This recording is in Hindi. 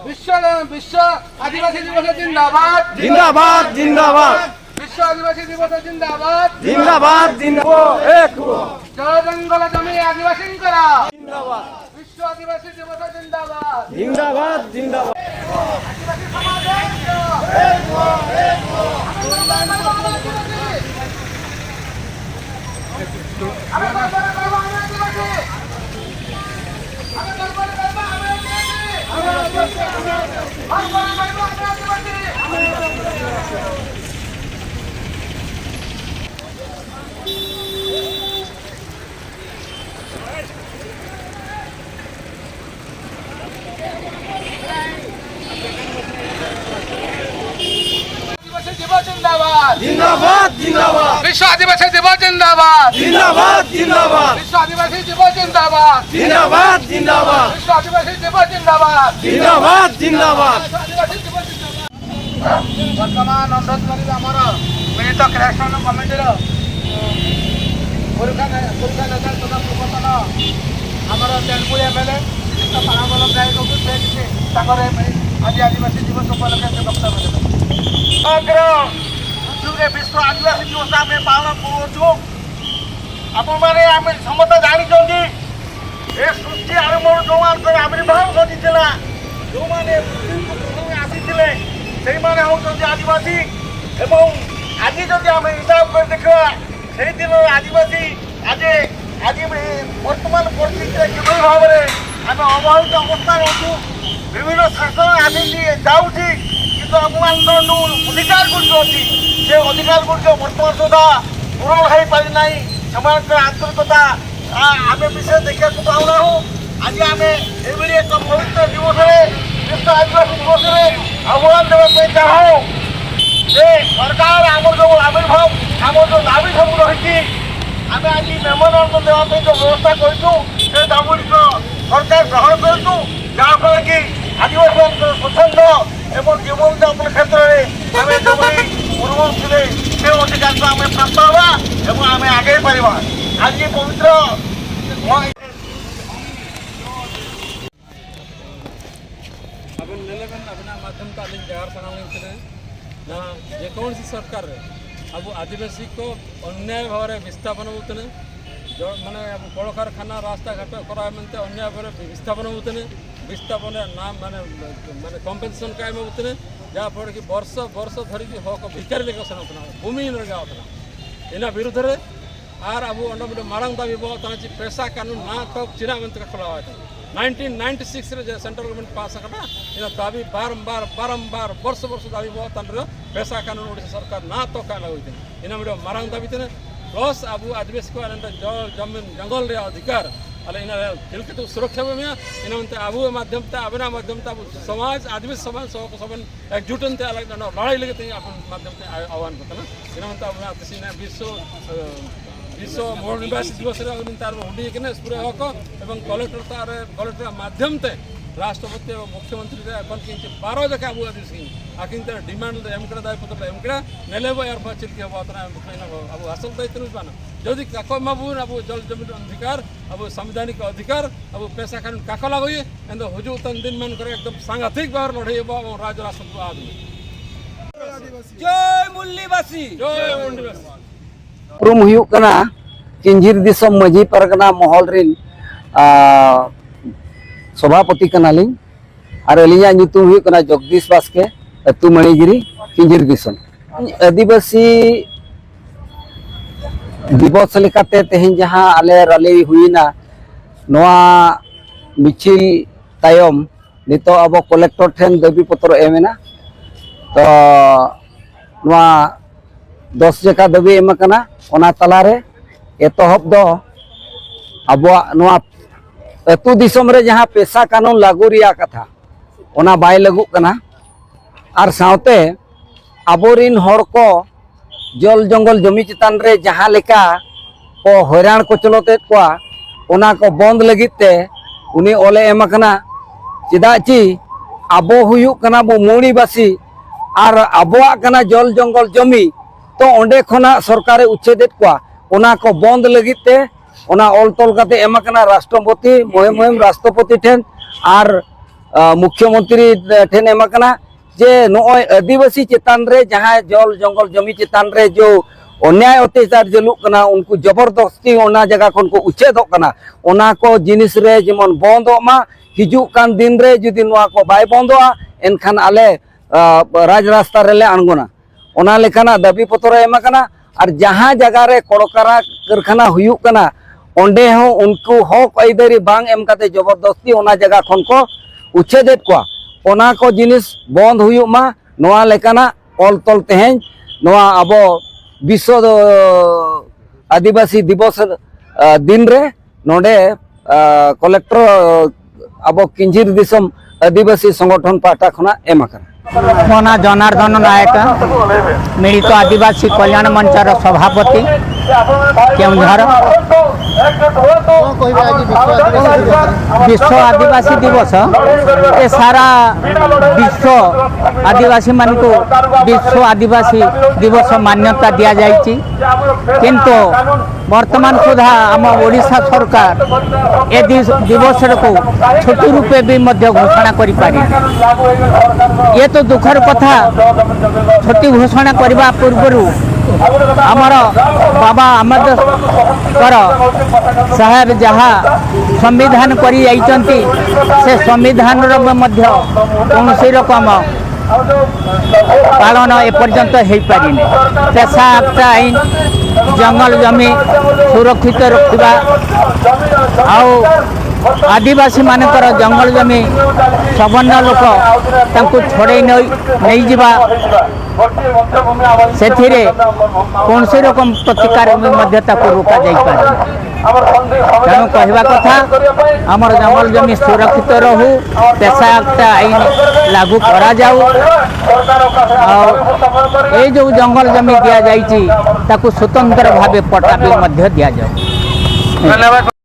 विश्व विश्व आदिवासी दिवस जिंदाबाद जिंदाबाद जिंदाबाद विश्व आदिवासी दिवस जिंदाबाद जिंदाबाद जिंदाबाद एक जय जंगल जमी आदिवासी जिंदाबाद विश्व आदिवासी दिवस जिंदाबाद जिंदाबाद जिंदाबाद आदिवासी समाज जिंदाबाद जिंदाबाद जिंदाबाद विश्व आदिवासी दिवस जिंदाबाद जिंदाबाद जिंदाबाद विश्व आदिवासी दिवस जिंदाबाद जिंदाबाद जिंदाबाद विश्व आदिवासी दिवस जिंदाबाद जिंदाबाद जिंदाबाद वर्तमान अनुरोध करिबा हमर मिलित क्रियानुष्ठान कमिटीर पुरुखा नेता तथा पूर्वतन हमर तेलुगु एमएलए पारामल नायक आज आदिवासी दिवस उपलक्षे वक्तव्य देते विश्व आदिवासी दिवस आम पालन करूँ आपण मैंने आम समस्त जानी ए सृष्टि आरंभ जो आविर्भाव घटी जो मैंने आसी से आदिवासी एवं आज जदि आम हिसाब कर देखा से दिन आदिवासी आज आज वर्तमान परिस्थिति किभली भाव में आम अवहेलित अवस्था अच्छु विभिन्न शासन आसी जाऊँगी कि आम अधिकार गुड़िक अच्छी से अधिकार गुड़िक वर्तमान सुधा पूरण हो पारि ना से आंतरिकता आम विषय देखा पाऊना आज आम एभली एक पवित्र दिवस विश्व आदिवासी दिवस आह्वान देवाई चाहूँ जे सरकार आम जो आविर्भाव आम जो दाबी सब रही आम आज मेमोरांडम देवाई जो व्यवस्था करूँ से दाबी सरकार ग्रहण करूँ जहाँफल कि आदिवासी स्वच्छंद एवं जीवन यापन क्षेत्र में आम जो पूर्व थे से अधिकार को आम प्राप्त हवा एवं आम आगे पार आज पवित्र माध्यम तो आदि जगार सामने ना जेकोसी सरकार अब आदिवासी को अन्याय भाव में विस्थापन होते माने कल कारखाना रास्ता घाट करा मनते अन्याय भाव में विस्थापन होते विस्थापन नाम माने माने कम्पेनसेसन कायम होते जहाँफल कि वर्ष वर्ष धरिक हक भिकारी लेकर होता भूमिहीन लगा होता इन विरुद्ध में आर अब मारंग दाबी बहुत पेशा कानून ना तक चिना मंत्र खोला हुआ था 1996 रे सेंट्रल गवर्नमेंट पास कटा इन दाबी बारंबार बारंबार वर्ष वर्ष दाबी बहुत पेशा कानून ओडिशा सरकार ना तो का लगते इन मारंग दाबी थे प्लस अब आदिवासी को जल जमीन जंगल रे अधिकार अल इन तिलकित सुरक्षा में इन अब माध्यम अभिनव माध्यम समाज आदिवासी समाज सब एकजुट लड़ाई लगे माध्यम आह्वान करते इन विश्व मोड़ निवासी दिवस तार हुडी पूरे हक एवं कलेक्टर तार कलेक्टर माध्यम ते राष्ट्रपति और मुख्यमंत्री किंचित 12 जगह अब आखिर डिमांड एमकड़ा दायपत्र एमकड़ा नेले यार चिल्की हम अब हासिल दायित्व जदि काक माबू अब जल जमीन अधिकार अब संवैधानिक अधिकार अब पेशा कानून काक लगे एंड हजू दिन मान एकदम सांघातिक भाव लड़े राज्य राष्ट्र आज जय मुल्लीवासी जय मुंडीवासी उरुम हुयुग कना किंजिर दिसम मजी परगना महल रिन सभापति कनालिंग और अलिया ᱧᱩᱛᱩᱢ हुयुग कना जगदीश बास्के अतु मणिगिरी किंजिर दिसम आदिवासी दिवस लेकाते तेहें जहां आले रैली हुईना नोआ मिचिल तायम नितो अब कलेक्टर ठेन दाबी पत्र एमेना तो नोआ 10 जगह दाबी एम कना ओना तलारे एतहब दो अब नोआ अतु दिसम रे जहां पेशा कानून लागू रिया कथा ओना बाय लगुग कना आर सावते आबोरिन हर को जल जंगल जमी चितान रे जहाँ लेका को हैरान को चलोते को ओना को बंद लगिते उनी ओले एम कना चेदा ची आबो हुयुग कना बो मौड़ीबासी और आबोआ कना जल जंगल जमी तो ओंडे खना सरकारे उच्छेदेत को ओना को बंद लगिते ओना ऑल तोल काते एम कना राष्ट्रपति मुहिम राष्ट्रपति ठेन और मुख्यमंत्री ठेन एम कना जे नोय आदिवासी चितान रे जहाँ जल जंगल जमी चितान रे जो अन्याय अत्याचार जलुक कना उनको जबरदस्ती ओना जगह खन को उच्छेदोग कना ओना को जिनिस रे जेमन बंदो मा हिजुक कान दिन रे जुदी नोआ को बाय बंदोआ एनखान आले राज रास्ता रेले आंगोना ओना लेखाना दाबी पत्र एम कना और जहाँ जगह रे कड़कारा कारखाना हुयुक कना ओंडे हो उनको हक आइदारी बांग एम काते जबरदस्ती ओना जगह खन को उच्छेदेत को ओना को जिनिस बंद हुयुक मा नोआ लेखाना ऑल तोल तेहें नोआ आबो विश्व आदिवासी दिवस दिन रे नोडे कलेक्टर अब किंजिर दिसम आदिवासी संगठन पाटा खना एम मोना जनार्दन नायक मिलित आदिवासी कल्याण मंचर सभापति केउंझर विश्व आदिवासी दिवस ए सारा विश्व आदिवासी मान को विश्व आदिवासी दिवस मान्यता दि जाइछि किंतु वर्तमान सुधा आम ओडिशा सरकार ए दिवस को छोटू रूपे भी मध्य घोषणा करि पारि ये तो दुखर कथा छोटी घोषणा करने पूर्व आमर बाबा आम्बेडकर साहेब जहाँ संविधान करी जाइछन्ति से संविधान कौन रकम पालन एपर्यंत हो पारिनी पेशा एक्ट आईन जंगल जमी सुरक्षित रखा आदिवासी मानकर जंगल जमी सवर्ण लोक तांको छड़े नहीं जिबा से कौन से रकम प्रतिकार को रोका जा तेणु कहवा कथा आमर जंगल जमी सुरक्षित रहू पेशा एक्ट आईन लागू करा जाऊ ये जो जंगल जमी दि जाइछि ताकू स्वतंत्र भावे पट्टा भी मध्य दि जाऊ।